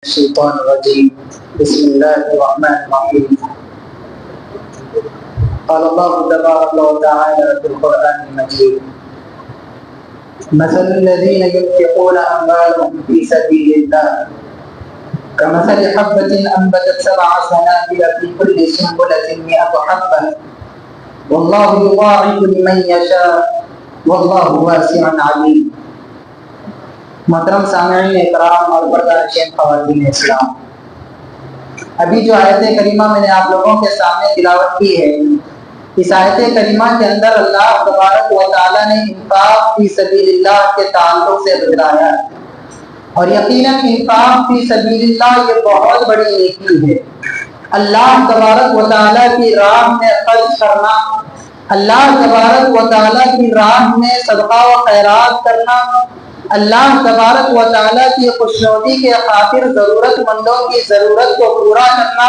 الشيطان الرجيم بسم الله الرحمن الرحيم قال الله تبارك وتعالى في القرآن المجيد مثل الذين ينفقون أموالهم في سبيل الله كمثل حبة أنبتت 7 سنابل في كل سنبلة 100 حبة والله يضاعف لمن يشاء والله واسع عليم. محترم سامعین اکرام اور برداشت خواتین اسلام، ابھی جو آیت کریمہ میں نے آپ لوگوں کے سامنے تلاوت کی ہے، اس آیت کریمہ کے اندر اللہ تبارک و تعالی نے انفاق فی سبیل اللہ کے تعلق سے بتایا ہے، اور یقیناً انفاق فی سبیل اللہ یہ بہت بڑی نیکی ہے۔ اللہ تبارک و تعالی کی راہ میں خرچ کرنا، اللہ تبارک و تعالی کی راہ میں صدقہ و خیرات کرنا، اللہ تبارک و تعالیٰ کی خوشنودی کے خاطر ضرورت مندوں کی ضرورت کو پورا کرنا،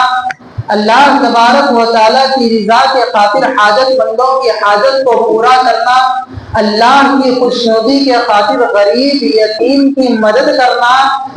اللہ تبارک و تعالیٰ کی رضا کے خاطر حاجت مندوں کی حاجت کو پورا کرنا، اللہ کی خوشنودی کے خاطر غریب یتیم کی مدد کرنا،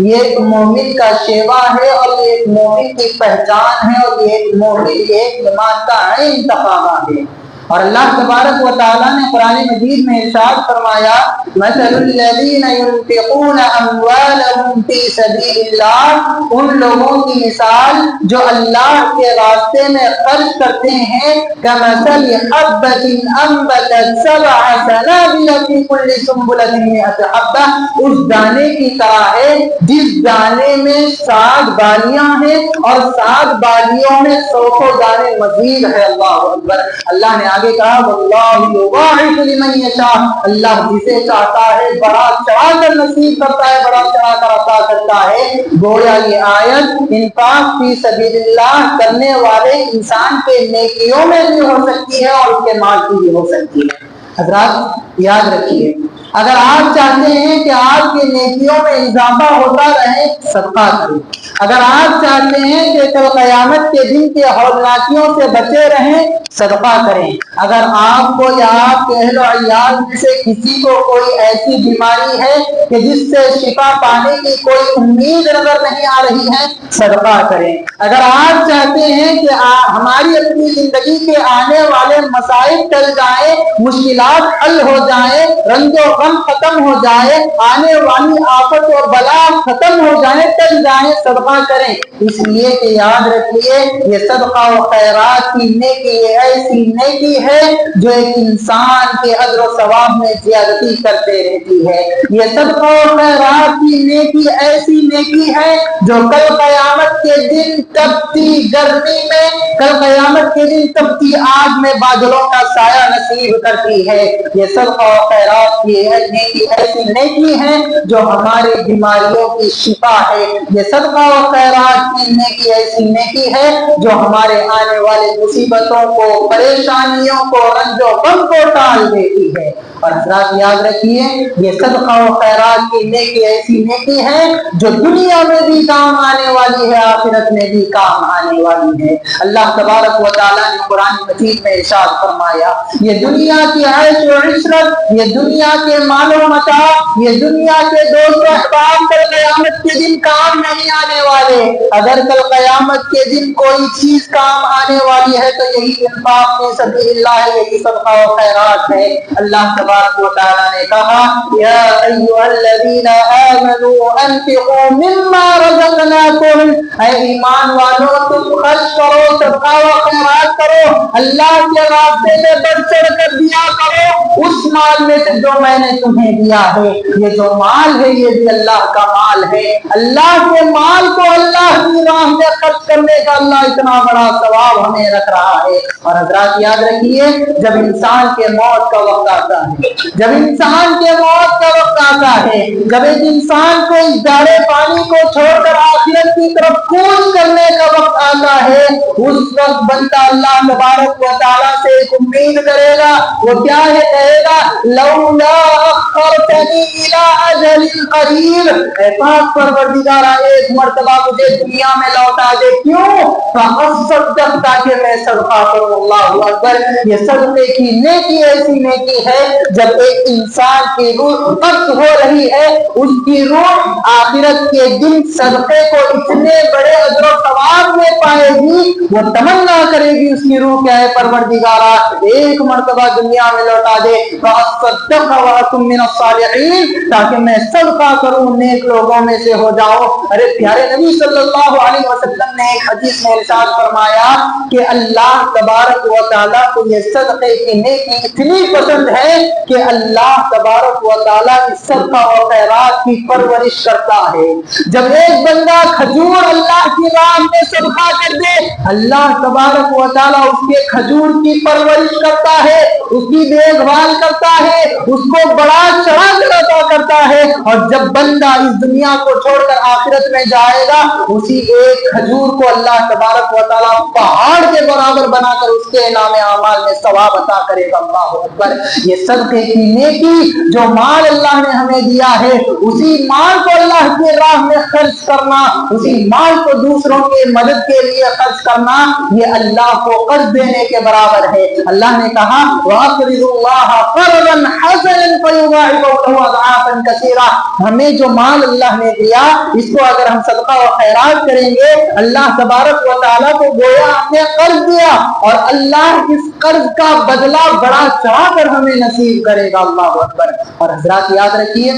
یہ ایک مومن کا شیوا ہے اور یہ ایک مومن کی پہچان ہے، اور یہ ایک مومن ایک ایمان کا عین تقاضا ہے۔ اور اللہ تبارک و تعالیٰ نے قرآن مجید میں ارشاد فرمایا مثل الذین ينفقون اموالهم فی سبیل اللہ، ان لوگوں کی مثال جو اللہ کے راستے میں خرچ کرتے ہیں، کمثل حبۃ انبتت 7 سنابل فی کل سنبلۃ 100 حبۃ، اس دانے کی طرح ہے جس دانے میں 7 بالیاں ہیں اور 7 بالیوں میں 100 دانے مزید ہے۔ اللہ اکبر۔ اللہ نے آگے کہا واللہ یضاعف لمن یشاء، اللہ جسے چاہتا ہے بڑا چڑھا کر نصیب کرتا ہے، بڑا چڑھا کر عطا کرتا ہے۔ گویا یہ آیت انفاق فی سبیل اللہ کرنے والے انسان کے نیکیوں میں بھی ہو سکتی ہے اور اس کے مال کی بھی ہو سکتی ہے۔ حضرات یاد رکھیے، اگر آپ چاہتے ہیں کہ آپ کی نیکیوں میں اضافہ ہوتا رہے، صدقہ کریں۔ اگر آپ چاہتے ہیں کہ کل قیامت کے دن کے ہولناکیوں سے بچے رہیں، صدقہ کریں۔ اگر آپ کو یا آپ کے اہل و عیال میں سے کسی کو کوئی ایسی بیماری ہے کہ جس سے شفا پانے کی کوئی امید نظر نہیں آ رہی ہے، صدقہ کریں۔ اگر آپ چاہتے ہیں کہ ہماری اپنی زندگی کے آنے والے مسائل ٹل جائیں، مشکلات حل ہو جائیں، رنج و غم ختم ہو جائے، آنے والی آفت و بلا ختم ہو جائے، ٹل جائیں، صدقہ کریں۔ اس لیے کہ یاد رکھیے یہ صدقہ و خیرات کی نیکی ایسی نیکی ہے جو ایک انسان کے اجر و ثواب میں زیادتی کرتے رہتی ہے۔ یہ صدقہ و خیرات کی نیکی ایسی نیکی ہے جو کل قیامت کے دن تپتی گرمی میں، کل قیامت کے دن تپتی آگ میں بادلوں کا سایہ نصیب کرتی ہے۔ یہ صدقہ و خیرات کی نیکی ایسی نیکی ہے جو ہمارے بیماریوں کی شفا ہے۔ یہ صدقہ و خیرات کی نیکی ایسی نیکی ہے جو ہمارے آنے والے مصیبتوں کو، پریشانیوں کو، رنج و غم کو ٹال دیتی ہے۔ اور حضرات یاد رکھیے یہ صدقہ و خیرات کی نیکی ایسی نیکی ہے جو دنیا میں بھی کام آنے والی ہے، آخرت میں بھی کام آنے والی ہے۔ اللہ تبارک و تعالیٰ نے قرآن مجید میں ارشاد فرمایا یہ دنیا کی عیش و عشرت، یہ دنیا کے مال و متاع، یہ دنیا کے دوست و احباب کل قیامت کے دن کام نہیں آنے والے۔ اگر کل قیامت کے دن کوئی چیز کام آنے والی ہے تو یہی انفاق فی سبیل اللہ ہے، یہی صدقہ و خیرات ہے۔ اللہ تبارک و تعالیٰ نے کہا یا ایھا الذین آمنوا انفقوا مما رزقناکم، اے ایمان والو تم خرچ کرو، صدقہ و خیرات کرو، اللہ کے راستے میں بڑھ چڑھ کر دیا کرو اس مال میں سے جو میں نے تمہیں دیا ہے۔ یہ جو مال ہے یہ بھی اللہ کا مال ہے، اللہ کے مال کو اللہ کی راہ میں خرچ کرنے کا اللہ اتنا بڑا ثواب ہمیں رکھ رہا ہے۔ اور حضرات یاد رکھیے جب انسان کے موت کا وقت آتا ہے، جب انسان کے موت کا وقت آتا ہے، جب ایک انسان کو اس دارے پانی کو چھوڑ کر آخرت کی طرف کوچ کرنے کا وقت آ کا ہے، اس وقت بندہ اللہ تبارک و تعالیٰ سے ایک امید کرے گا، وہ کیا ہے؟ کہے گا لولا اخرتنی الی اجل قریب، اے پاک پروردگارہ ایک مرتبہ مجھے دنیا میں لوٹا دے، کیوں؟ فاصدق، تاکہ میں صدقہ کروں۔ اللہ اکبر! یہ صدقے کی نیکی ایسی نیکی ہے جب ایک انسان کی روح قبض ہو رہی ہے، اس کی روح آخرت کے دن صدقے کو اتنے بڑے اجر و ثواب میں پائے گی، وہ تمنا کرے گی اس کی روح کیا ہے؟ پروردگارہ ایک مرتبہ دنیا میں لوٹا دے، فاصدق واکن من الصالحین، تاکہ میں صدقہ کروں، نیک لوگوں میں سے ہو جاؤں۔ ارے پیارے نبی صلی اللہ علیہ وسلم نے ایک حدیث میں ارشاد فرمایا کہ اللہ تبارک و تعالیٰ کو یہ صدقے کی نیکی اتنی پسند ہے کہ اللہ تبارک و تعالیٰ اس صدقہ و خیرات کی پرورش کرتا ہے۔ جب ایک بندہ کھجور اللہ کی راہ میں صدقہ کر دے، اللہ تبارک و تعالیٰ اس کے کھجور کی پرورش کرتا ہے، اس کی دیکھ بھال کرتا ہے، اس کو بڑا چڑھا کر عطا کرتا ہے، اور جب بندہ اس دنیا کو چھوڑ کر آخرت میں جائے گا، اسی ایک کھجور کو اللہ تبارک و تعالیٰ پہاڑ کے برابر بنا کر اس کے نام اعمال میں ثواب عطا کرے گا۔ اللہ اکبر! یہ صدقے کی نیکی، جو مال اللہ نے ہمیں دیا ہے، اسی مال کو اللہ کی راہ میں خرچ کرنا، اسی مال کو دوسروں کی مدد کے لیے خرچ کرنا، یہ اللہ کو قرض دینے کے برابر ہے۔ اللہ نے کہا وَأَقْرِضُوا اللَّهَ قَرْضًا حَسَنًا فَيُضَاعِفَهُ لَهُ أَضْعَافًا كَثِيرَةً، ہمیں جو مال اللہ نے دیا، اس کو اگر ہم صدقہ و خیرات کریں گے، اللہ تبارک و تعالیٰ کو گویا ہم نے قرض دیا، اور اللہ اس قرض کا بدلہ بڑا چڑھا کر ہمیں نصیب کرے گا۔ اللہ اکبر! اور حضرات یاد رکھیے،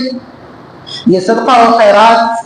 یہ صدقہ و خیرات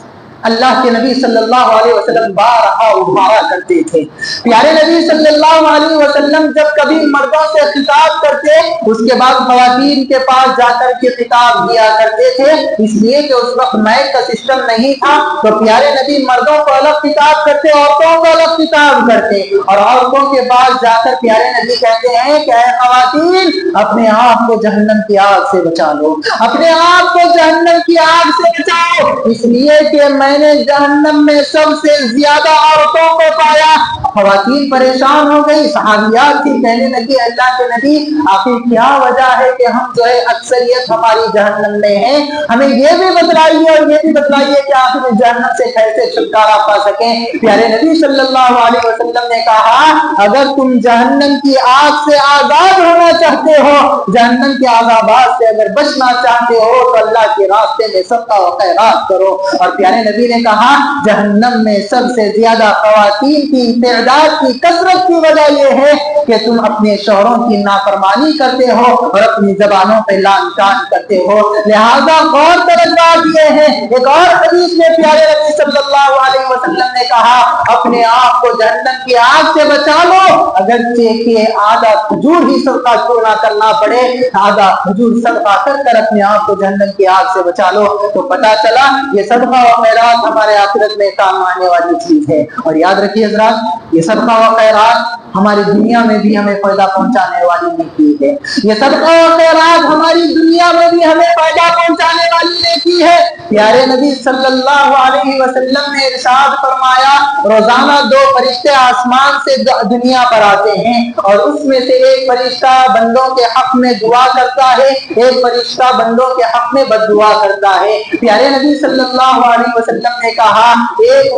اللہ کے نبی صلی اللہ علیہ وسلم بارہا ابھارا کرتے تھے۔ پیارے نبی صلی اللہ علیہ وسلم جب کبھی مردوں سے خطاب کرتے، اس کے بعد خواتین کے پاس جا کر کے خطاب کیا کرتے تھے، اس لیے کہ اس وقت مائک کا سسٹم نہیں تھا، تو پیارے نبی مردوں کو الگ خطاب کرتے، عورتوں کو الگ خطاب کرتے، اور عورتوں کے پاس جا کر پیارے نبی کہتے ہیں کہ اے خواتین، اپنے آپ کو جہنم کی آگ سے بچا لو، اپنے آپ کو جہنم کی آگ سے بچاؤ، اس لیے کہ میں نے جہنم میں سب سے زیادہ عورتوں کو پایا۔ خواتین پریشان ہو گئی، صحابیات تھی، کہنے لگی اللہ کے نبی آخر کیا وجہ ہے کہ ہم جو ہے اکثریت ہماری جہنم میں ہے، ہمیں یہ بھی بتلائیے اور یہ بھی بتلائیے کہ آخر جہنم سے کیسے چھٹکارا پا سکیں۔ پیارے نبی صلی اللہ علیہ وسلم نے کہا اگر تم جہنم کی آگ سے آزاد ہونا چاہتے ہو، جہنم کے عذابات سے اگر بچنا چاہتے ہو، تو اللہ کے راستے میں صدقہ و خیرات کرو۔ اور پیارے نبی نے کہا جہنم میں سب سے زیادہ خواتین کی تعداد کی کثرت کی وجہ یہ ہے کہ تم اپنے شوہروں کی نافرمانی کرتے ہو اور اپنی زبانوں پہ لعن طعن کرتے ہو، لہذا غور توجہ یہ ہے۔ ایک اور حدیث میں پیارے نبی صلی اللہ علیہ وسلم نے کہا اپنے آپ کو جہنم کی آگ سے بچا لو، اگرچہ کہ آدھا کھجور ہی صدقہ کیوں نہ کرنا پڑے، آدھا کھجور صدقہ کر کر اپنے آپ کو جہنم کی آگ سے بچا لو۔ تو پتہ چلا یہ صدقہ و خیرات ہمارے آخرت میں کام آنے والی چیز ہے۔ اور یاد رکھیے حضرات، یہ صدقہ و خیرات ہماری دنیا میں بھی ہمیں فائدہ پہنچانے والی نیکی ہے، یہ صدقہ و خیرات ہماری دنیا میں بھی ہمیں فائدہ پہنچانے والی نیکی ہے۔ پیارے نبی صلی اللہ علیہ وسلم نے ارشاد فرمایا روزانہ 2 فرشتے آسمان سے دنیا پر آتے ہیں، اور اس میں سے ایک فرشتہ بندوں کے حق میں دعا کرتا ہے، ایک فرشتہ بندوں کے حق میں بد دعا کرتا ہے۔ پیارے نبی صلی اللہ علیہ وسلم نے کہا ایک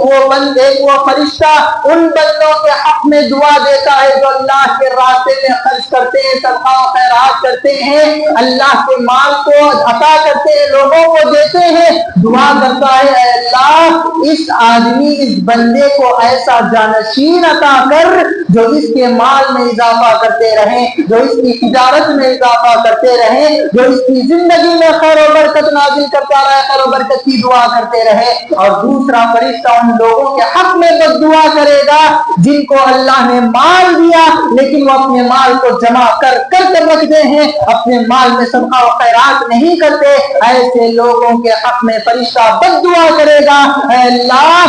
وہ فرشتہ ان بندوں کے حق میں دعا دیتا ہے جو اللہ کے راستے میں خرچ کرتے ہیں، صدقہ و خیرات کرتے ہیں، اللہ کے مال کو عطا کرتے ہیں، لوگوں کو دیتے ہیں، دعا کرتا ہے اے اللہ اس آدمی اس بندے کو ایسا جانشین عطا کر جو اس کے مال میں اضافہ کرتے رہیں، جو اس کی تجارت میں اضافہ کرتے رہیں، جو اس کی زندگی میں خیر و برکت نازل کرتا رہے، خیر و برکت کی دعا کرتے رہے۔ اور دوسرا فرشتہ ان لوگوں کے حق میں بد دعا کرے گا جن کو اللہ نے مال دیا لیکن وہ اپنے مال کو جمع کر رکھتے ہیں، اپنے مال میں صدقہ و خیرات نہیں کرتے، ایسے لوگوں کے حق میں فرشتہ بد دعا کرے گا اے اللہ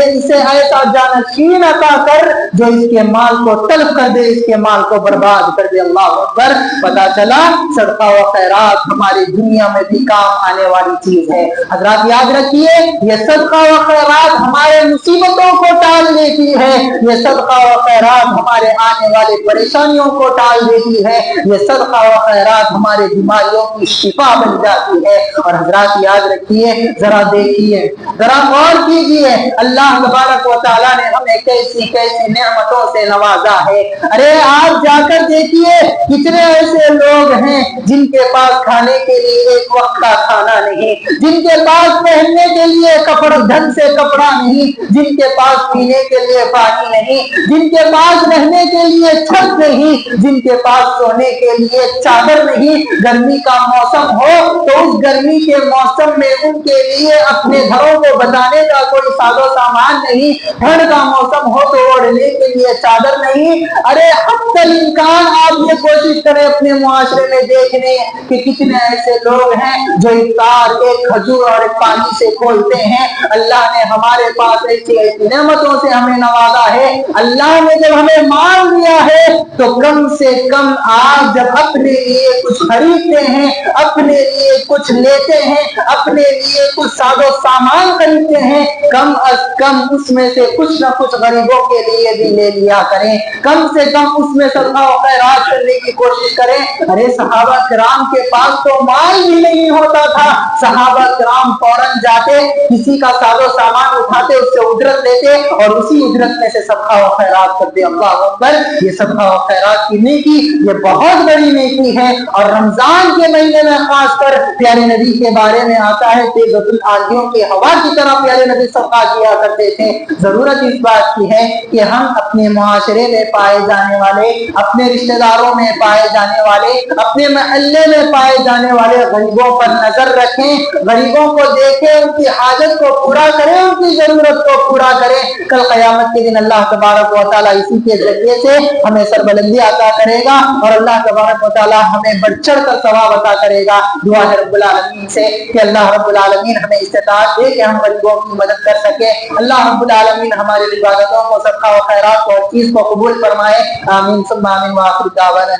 اسے ایسا جانشین عطا کر جو اس کے مال کو تلف کر دے، اس کے مال کو برباد کر دے۔ اللہ اکبر! پتہ چلا صدقہ و خیرات ہماری دنیا میں بھی کام آنے والی چیز ہے۔ حضرات یاد رکھیے یہ صدقہ و خیرات ہمارے مصیبتوں کو ٹال دے دیتی ہے، یہ صدقہ و خیرات ہمارے آنے والے پریشانیوں کو ٹال دیتی ہے، یہ صدقہ و خیرات ہمارے بیماریوں کی شفا بن جاتی ہے۔ اور حضرات یاد رکھیے، ذرا دیکھیے، ذرا غور کیجیے، اللہ تبارک و تعالیٰ نے ہمیں کیسی کیسی نعمتوں سے نوازا ہے۔ ارے آپ جا کر دیکھیے، کتنے ایسے لوگ ہیں جن کے پاس کھانے کے لیے ایک وقت کا کھانا نہیں، جن کے پاس پہننے کے لیے ڈھنگ سے کپڑا نہیں، جن کے پاس پینے کے لیے پانی نہیں، جن کے پاس رہنے کے لیے چھت نہیں، جن کے پاس سونے کے لیے چادر نہیں۔ گرمی کا موسم ہو تو اس گرمی کے موسم میں ان کے لیے اپنے گھروں کو بچانے کا کوئی ساز و سامان نہیں، ٹھنڈ کا موسم ہو تو اوڑھنے کے لیے چادر نہیں۔ ارے حتی الامکان آپ یہ کوشش کریں اپنے معاشرے میں دیکھنے کہ کتنے ایسے لوگ ہیں جو افطار ایک کھجور اور ایک پانی سے کھولتے ہیں۔ اللہ نے ہمارے پاس ایسی ایسی نعمتوں سے ہمیں نوازا ہے، اللہ نے جب ہمیں مال دیا ہے تو کم سے کم آپ جب اپنے لیے کچھ خریدتے ہیں، اپنے لیے کچھ لیتے ہیں، اپنے لیے کچھ ساز و سامان خریدتے ہیں، کم از کم اس میں سے کچھ نہ کچھ غریبوں کے لیے بھی لے لیا کریں، کم سے کم اس میں صدقہ و خیرات کرنے کی کوشش کریں۔ ارے صحابہ کرام کے پاس تو مال بھی نہیں ہوتا تھا، صحابہ کرام فوراً جاتے، کسی کا ساز و سامان اٹھاتے، اس سے اجرت لیتے اور اسی اجرت میں سے صدقہ و خیرات کرتے۔ اللہ اکبر! یہ صدقہ و خیرات کی نیکی یہ بہت بڑی نیکی ہے، اور رمضان کے مہینے میں خاص کر پیارے نبی کے بارے میں آتا ہے کہ آندھیوں کی ہوا کی طرح پیارے نبی صدقہ کیا کرتے تھے۔ ضرورت اس بات کی ہے کہ ہم اپنے معاشرے میں پائے جانے والے، اپنے رشتہ داروں میں پائے جانے والے، اپنے محلے میں پائے جانے والے غریبوں پر نظر رکھیں، غریبوں کو دیکھیں، ان کی حاجت کو پورا کریں، ان کی ضرورت کو پورا کریں۔ کل قیامت کے دن اللہ تبارک و تعالیٰ اسی کے ذریعے سے ہمیں سربلندی عطا کرے گا، اور اللہ تبارک و تعالیٰ ہمیں بڑھ چڑھ کر ثواب عطا کرے گا۔ دعا ہے رب العالمین سے کہ اللہ رب العالمین ہمیں استطاعت دے کہ ہم غریبوں کی مدد کر سکیں۔ اللہ رب العالمین ہماری عبادتوں کو، صدقہ و خیرات کو، ہر چیز کو قبول فرمائے۔ آمین ثم آمین، وآخر دعوانا